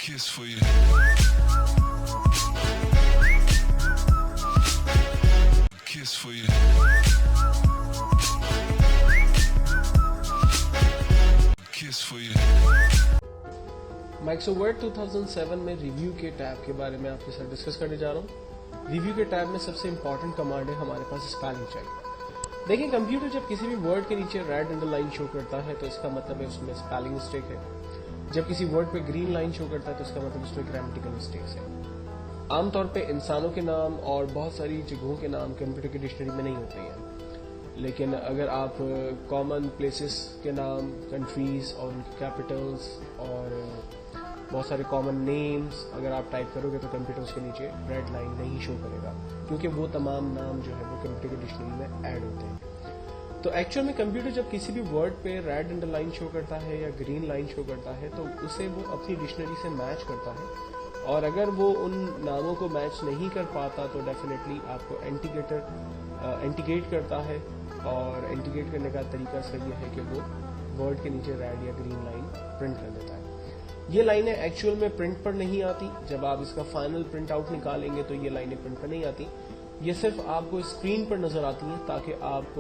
kiss for you. Kiss for you. Kiss for you. Microsoft word 2007 में review के tab के बारे में आपके साथ डिस्कस करने जा रहा हूँ। रिव्यू के टैब में सबसे इंपॉर्टेंट कमांड है हमारे पास स्पेलिंग चेक। देखिए, कंप्यूटर जब किसी भी वर्ड के नीचे रेड अंडरलाइन शो करता है तो इसका मतलब है उसमें स्पेलिंग मिस्टेक है। जब किसी वर्ड पे ग्रीन लाइन शो करता है तो इसका मतलब उसमें ग्रामेटिकल मिस्टेक्स है। आमतौर पे इंसानों के नाम और बहुत सारी जगहों के नाम कंप्यूटर की डिक्शनरी में नहीं होते हैं, लेकिन अगर आप कॉमन प्लेसेस के नाम, कंट्रीज और उनकी कैपिटल्स और बहुत सारे कॉमन नेम्स अगर आप टाइप करोगे तो कंप्यूटर उसके नीचे रेड लाइन नहीं शो करेगा, क्योंकि वो तमाम नाम जो है वो कंप्यूटर की डिक्शनरी में ऐड होते हैं। तो एक्चुअल में कंप्यूटर जब किसी भी वर्ड पे रेड अंडरलाइन शो करता है या ग्रीन लाइन शो करता है तो उसे वो अपनी डिक्शनरी से मैच करता है, और अगर वो उन नामों को मैच नहीं कर पाता तो डेफिनेटली आपको एंटीगेट करता है। और एंटीगेट करने का तरीका सही है कि वो वर्ड के नीचे रेड या ग्रीन लाइन प्रिंट कर देता है। ये लाइनें एक्चुअल में प्रिंट पर नहीं आती। जब आप इसका फाइनल प्रिंट आउट निकालेंगे तो ये लाइनें प्रिंट पर नहीं आती, ये सिर्फ आपको स्क्रीन पर नजर आती हैं ताकि आप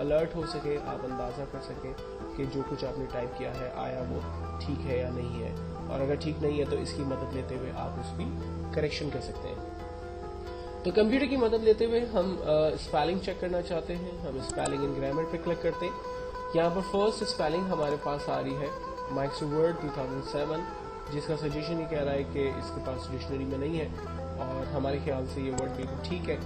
अलर्ट हो सके, आप अंदाजा कर सकें कि जो कुछ आपने टाइप किया है आया वो ठीक है या नहीं है, और अगर ठीक नहीं है तो इसकी मदद लेते हुए आप उसकी करेक्शन कर सकते हैं। तो कंप्यूटर की मदद लेते हुए हम स्पेलिंग चेक करना चाहते हैं। हम स्पेलिंग इन ग्रामर पे क्लिक करते हैं। यहाँ पर फर्स्ट स्पेलिंग हमारे पास आ रही है माइक्रोसॉफ्ट वर्ड 2007, जिसका सजेशन ये कह रहा है कि इसके पास डिक्शनरी में नहीं है, और हमारे ख्याल से ये वर्ड बिल्कुल ठीक है।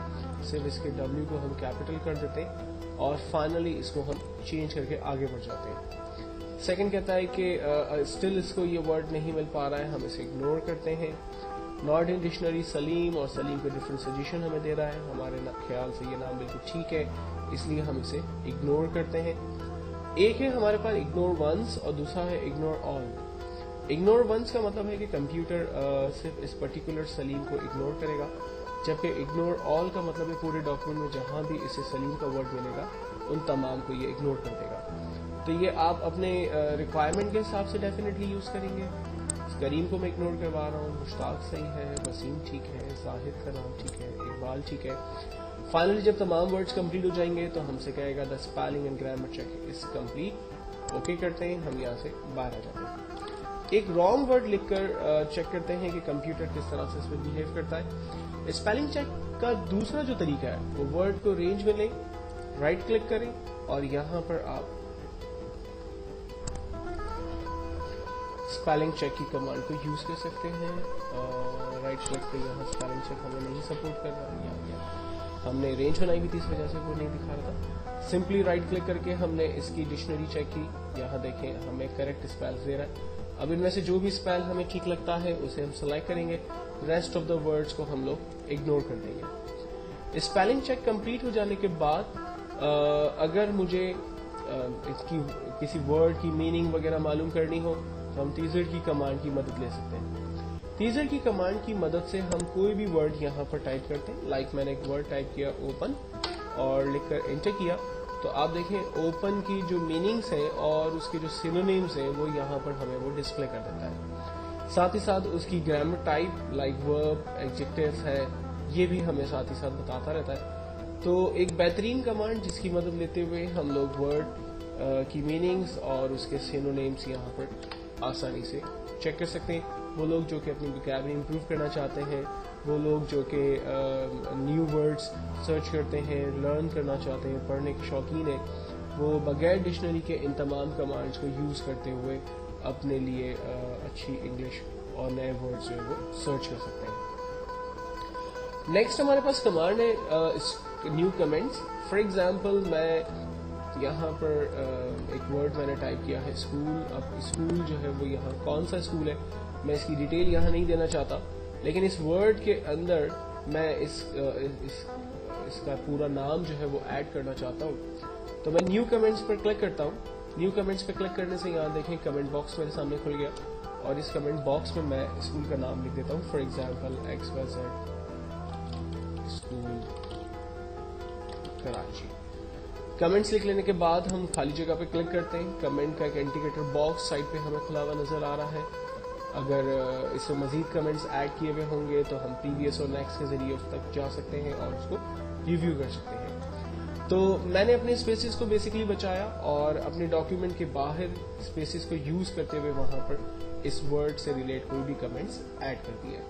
सिर्फ इसके W को हम कैपिटल कर देते हैं और फाइनली इसको हम चेंज करके आगे बढ़ जाते हैं। सेकंड कहता है कि स्टिल इसको ये वर्ड नहीं मिल पा रहा है, हम इसे इग्नोर करते हैं। नॉट इन डिक्शनरी सलीम, और सलीम को डिफरेंट सजेशन हमें दे रहा है। हमारे ख्याल से ये नाम बिल्कुल ठीक है, इसलिए हम इसे इग्नोर करते हैं। एक है हमारे पास इग्नोर वंस और दूसरा है इग्नोर ऑल। इग्नोर वंस का मतलब है कि कंप्यूटर सिर्फ इस पर्टिकुलर सलीम को इग्नोर करेगा, जबकि इग्नोर ऑल का मतलब है पूरे डॉक्यूमेंट में जहां भी इसे सलीम का वर्ड मिलेगा उन तमाम को ये इग्नोर कर देगा। तो ये आप अपने रिक्वायरमेंट के हिसाब से डेफिनेटली यूज करेंगे। करीम को मैं इग्नोर करवा रहा हूँ, मुश्ताक सही है, वसीम ठीक है, जाहिद का नाम ठीक है, इकबाल ठीक है। फाइनली जब तमाम वर्ड्स कंप्लीट हो जाएंगे तो हमसे कहेगा the spelling and grammar check is complete. Okay करते हैं, हम यहाँ से बाहर आ जाते हैं। एक रॉन्ग वर्ड लिखकर चेक करते हैं कि कंप्यूटर किस तरह से इसमें बिहेव करता है। स्पेलिंग चेक का दूसरा जो तरीका है वो वर्ड को रेंज में लें, राइट क्लिक करें और यहाँ पर आप स्पेलिंग चेक की कमांड को यूज कर सकते हैं। राइट क्लिक पे यहाँ स्पेलिंग चेक हमें नहीं सपोर्ट कर रहा है, हमने रेंज बनाई हुई थी इस वजह से वो नहीं दिखा रहा था। सिंपली राइट क्लिक करके हमने इसकी डिक्शनरी चेक की। यहाँ देखें हमें करेक्ट स्पेल दे रहा है। अब इनमें से जो भी स्पेल हमें ठीक लगता है उसे हम सेलेक्ट करेंगे, रेस्ट ऑफ द वर्ड्स को हम लोग इग्नोर कर देंगे। स्पेलिंग चेक कंप्लीट हो जाने के बाद अगर मुझे इसकी किसी वर्ड की मीनिंग वगैरह मालूम करनी हो तो हम टीजर की कमांड की मदद ले सकते हैं। टीजर की कमांड की मदद से हम कोई भी वर्ड यहाँ पर टाइप करते हैं। लाइक मैंने एक वर्ड टाइप किया ओपन और लिखकर एंटर किया, तो आप देखें ओपन की जो मीनिंग्स हैं और उसके जो सिनोनिम्स हैं वो यहाँ पर हमें वो डिस्प्ले कर देता है। साथ ही साथ उसकी grammar type like verb, adjectives है, ये भी हमें साथ ही साथ बताता रहता है। तो एक बेहतरीन कमांड जिसकी मदद लेते हुए हम लोग वर्ड की मीनिंग्स और उसके सिनोनिम्स यहाँ पर आसानी से चेक कर सकते हैं। वो लोग जो कि अपनी वोकैबुलरी इंप्रूव करना चाहते हैं, वो लोग जो कि न्यू वर्ड्स सर्च करते हैं, लर्न करना चाहते हैं, पढ़ने के शौकीन हैं, वो बगैर डिक्शनरी के इन तमाम कमांड्स को यूज करते हुए अपने लिए अच्छी इंग्लिश और नए वर्ड्स जो है वो सर्च कर सकते हैं। नेक्स्ट हमारे पास कमांड है न्यू कमेंट्स। फॉर एग्जाम्पल मैं यहाँ पर एक वर्ड मैंने टाइप किया है स्कूल। अब स्कूल जो है वो यहाँ कौन सा स्कूल है मैं इसकी डिटेल यहाँ नहीं देना चाहता, लेकिन इस वर्ड के अंदर मैं इसका पूरा नाम जो है वो ऐड करना चाहता हूँ। तो मैं न्यू कमेंट्स पर क्लिक करता हूँ। न्यू कमेंट्स पर क्लिक करने से यहाँ देखें कमेंट बॉक्स मेरे सामने खुल गया, और इस कमेंट बॉक्स में मैं स्कूल का नाम लिख देता हूँ। For example XYZ school Karachi. Comments लिख लेने के बाद हम खाली जगह पे क्लिक करते हैं। कमेंट का एक इंडिकेटर बॉक्स साइड पे हमें खुला हुआ नजर आ रहा है। اگر اس سے مزید کمنٹس ایڈ کیے ہوئے ہوں گے تو ہم پریویس اور نیکسٹ کے ذریعے اس تک جا سکتے ہیں اور اس کو ریویو کر سکتے ہیں. تو میں نے اپنے اسپیسیز کو بیسکلی بچایا اور اپنے ڈاکیومنٹ کے باہر اسپیسیز کو یوز کرتے ہوئے وہاں پر اس ورڈ سے ریلیٹ کوئی بھی کمنٹس ایڈ کر دیے.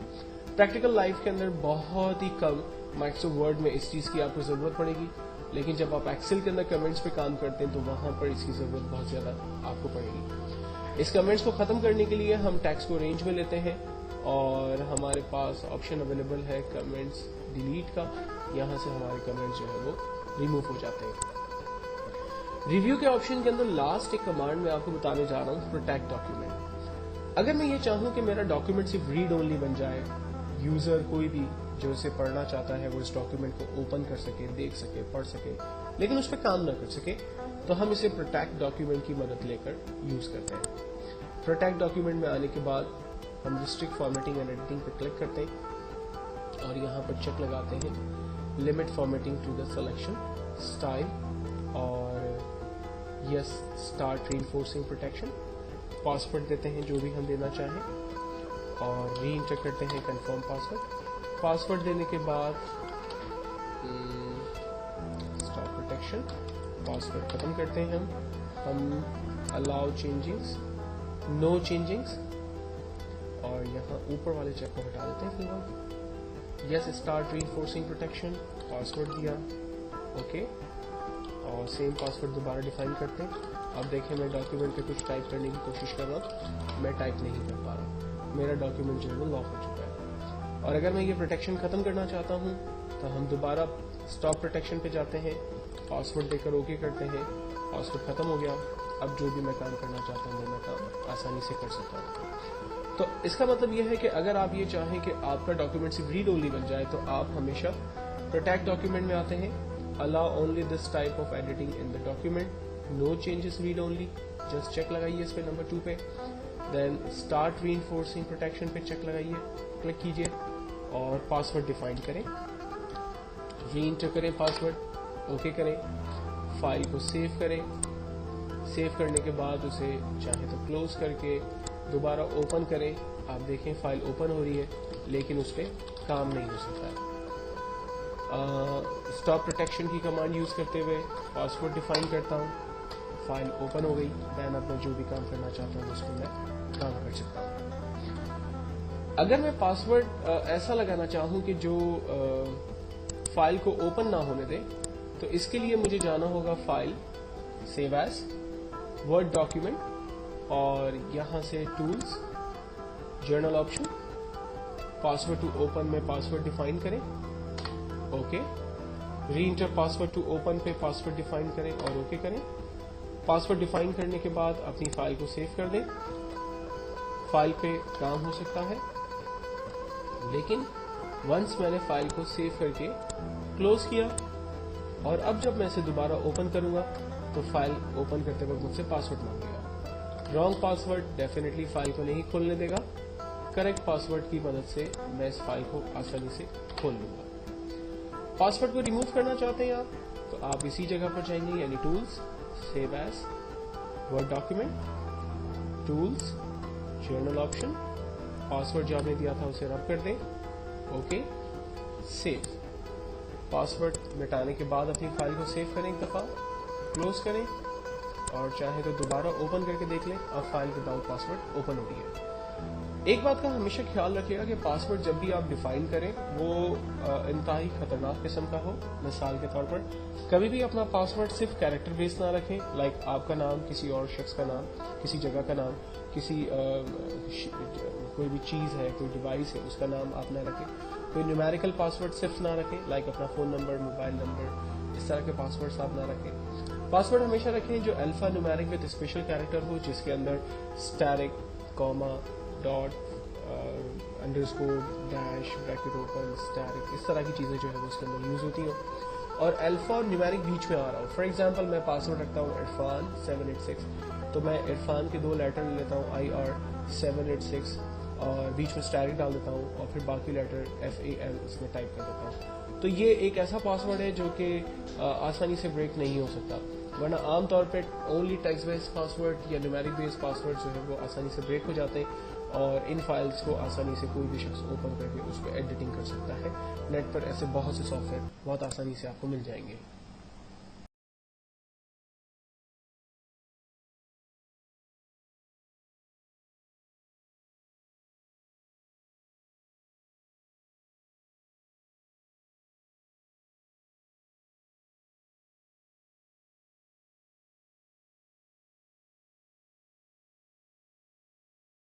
پریکٹیکل لائف کے اندر بہت ہی کم مائکروسافٹ ورڈ میں اس چیز کی آپ کو ضرورت پڑے گی, لیکن جب آپ ایکسل کے اندر کمنٹس پہ کام کرتے ہیں تو وہاں پر اس کی ضرورت بہت زیادہ آپ کو پڑے گی. اس کمنٹس کو ختم کرنے کے لیے ہم ٹیکسٹ کو رینج میں لیتے ہیں اور ہمارے پاس آپشن اویلیبل ہے کمنٹس ڈیلیٹ کا. یہاں سے ہمارے کمنٹس جو ہے وہ ریموو ہو جاتے ہیں. ریویو کے آپشن کے اندر لاسٹ ایک کمانڈ میں آپ کو بتانے جا رہا ہوں, پروٹیکٹ ڈاکیومنٹ. اگر میں یہ چاہوں کہ میرا ڈاکیومنٹ صرف ریڈ اونلی بن جائے, یوزر کوئی بھی جو اسے پڑھنا چاہتا ہے وہ اس ڈاکیومنٹ کو اوپن کر سکے, دیکھ سکے, پڑھ سکے, لیکن اس پہ کام نہ کر سکے, تو ہم اسے پروٹیکٹ ڈاکیومنٹ کی مدد لے کر یوز کرتے ہیں. پروٹیکٹ ڈاکیومنٹ میں آنے کے بعد ہم ریسٹرکٹ فارمیٹنگ اینڈ ایڈیٹنگ پہ کلک کرتے ہیں اور یہاں پر چیک لگاتے ہیں limit formatting to the selection style اور yes start reinforcing protection. Password دیتے ہیں جو بھی ہم دینا چاہیں اور ری انٹر کرتے ہیں کنفرم پاسورڈ. پاسورڈ دینے کے بعد اسٹاپ پروٹیکشن, پاسورڈ ختم کرتے ہیں ہم الاؤ چینجنگس, نو چینجنگس, اور یہاں اوپر والے چیک کو ہٹا دیتے ہیں فی الحال. یس start reinforcing protection, password دیا, اوکے, اور سیم پاسورڈ دوبارہ ڈیفائن کرتے ہیں. اب دیکھیں میں ڈاکیومنٹ پہ کچھ ٹائپ کرنے کی کوشش کر رہا ہوں, میں ٹائپ نہیں کر پا رہا, میرا ڈاکیومنٹ جو ہے وہ لاک ہو چکا ہے. اور اگر میں یہ پروٹیکشن ختم کرنا چاہتا ہوں تو ہم دوبارہ اسٹاپ پروٹیکشن پہ جاتے ہیں, پاسورڈ دے کر اوکے کرتے ہیں, پاسورڈ ختم ہو گیا. اب جو بھی میں کام کرنا چاہتا ہوں وہ میں کام آسانی سے کر سکتا ہوں. تو اس کا مطلب یہ ہے کہ اگر آپ یہ چاہیں کہ آپ کا ڈاکیومنٹ صرف ریڈ اونلی بن جائے تو آپ ہمیشہ پروٹیکٹ ڈاکیومنٹ میں آتے ہیں, allow only this type of editing in the document, no changes read only, just check لگائیے اس پہ نمبر 2 پہ. Then start reinforcing protection پہ چیک لگائیے, کلک کیجیے اور پاسورڈ ڈیفائن کریں, ری انٹر کریں پاسورڈ, اوکے کریں, فائل کو سیو کریں. سیو کرنے کے بعد اسے چاہے تو کلوز کر کے دوبارہ اوپن کریں. آپ دیکھیں فائل اوپن ہو رہی ہے لیکن اس پہ کام نہیں ہو سکتا ہے. اسٹاپ پروٹیکشن کی کمانڈ یوز کرتے ہوئے پاسورڈ ڈیفائن کرتا ہوں, فائل اوپن ہو گئی. دین اب میں جو بھی کام کرنا چاہتا ہوں اس کو میں کام کر سکتا ہوں. اگر میں پاسورڈ ایسا لگانا چاہوں کہ جو فائل کو اوپن نہ ہونے دے تو اس کے لیے مجھے جانا ہوگا file, save as, word document, اور یہاں سے tools, general option, password to open میں پاسورڈ ڈیفائن کریں, okay, reenter password to open پہ پاسورڈ ڈیفائن کریں اور اوکے کریں. پاسورڈ ڈیفائن کرنے کے بعد اپنی فائل کو سیو کر دیں. فائل پہ کام ہو سکتا ہے لیکن ونس میں نے فائل کو سیو کر کے کلوز کیا اور اب جب میں اسے دوبارہ اوپن کروں گا تو فائل اوپن کرتے وقت مجھ سے پاسورڈ مانگے گا. رانگ پاسورڈ ڈیفینیٹلی فائل کو نہیں کھولنے دے گا. کریکٹ پاسورڈ کی مدد سے میں اس فائل کو آسانی سے کھول لوں گا. پاسورڈ کو ریموو کرنا چاہتے ہیں آپ تو آپ اسی جگہ پر جائیں گے, یعنی tools, save as, word document, tools, general option, password جو آپ نے دیا تھا اسے رب کر دیں, اوکے, سیو. پاسورڈ مٹانے کے بعد اپنی فائل کو سیو کریں, ایک دفعہ کلوز کریں اور چاہے تو دوبارہ اوپن کر کے دیکھ لیں. اب فائل وداؤٹ پاسورڈ اوپن ہو رہی ہے. ایک بات کا ہمیشہ خیال رکھیے گا کہ پاسورڈ جب بھی آپ ڈیفائن کریں وہ انتہائی خطرناک قسم کا ہو. مثال کے طور پر کبھی بھی اپنا پاسورڈ صرف کیریکٹر بیس نہ رکھیں, لائک آپ کا نام, کسی اور شخص کا نام, کسی جگہ کا نام, کسی کوئی بھی چیز ہے, کوئی ڈیوائس ہے اس کا نام آپ نہ رکھیں. کوئی نیومیریکل پاسورڈ صرف نہ رکھیں, لائک اپنا فون نمبر, موبائل نمبر, اس طرح کے پاسورڈ آپ نہ رکھیں. پاسورڈ ہمیشہ رکھیں جو alphanumeric with special character ہو, جس کے اندر asterisk, comma, dot, underscore, dash, bracket open, asterisk, اس طرح کی چیزیں جو ہے وہ اس کے اندر یوز ہوتی ہیں اور الفا اور نیومیرک بیچ میں آ رہا ہو. فار ایگزامپل میں پاسورڈ رکھتا ہوں عرفان 786, تو میں عرفان کے 2 لیٹر لے لیتا ہوں IR 786 اور بیچ میں اسٹیرک ڈال دیتا ہوں اور پھر باقی لیٹر FAL اس میں ٹائپ کر دیتا ہوں. تو یہ ایک ایسا پاسورڈ ہے جو کہ آسانی سے بریک نہیں ہو سکتا, ورنہ عام طور پہ اونلی ٹیکسٹ بیس پاسورڈ یا نیومیرک بیس پاسورڈ جو ہے وہ آسانی سے بریک ہو جاتے ہیں اور ان فائلز کو آسانی سے کوئی بھی شخص اوپن کر کے اس پہ ایڈیٹنگ کر سکتا ہے. نیٹ پر ایسے بہت سے سافٹ ویئر بہت آسانی سے آپ کو مل جائیں گے.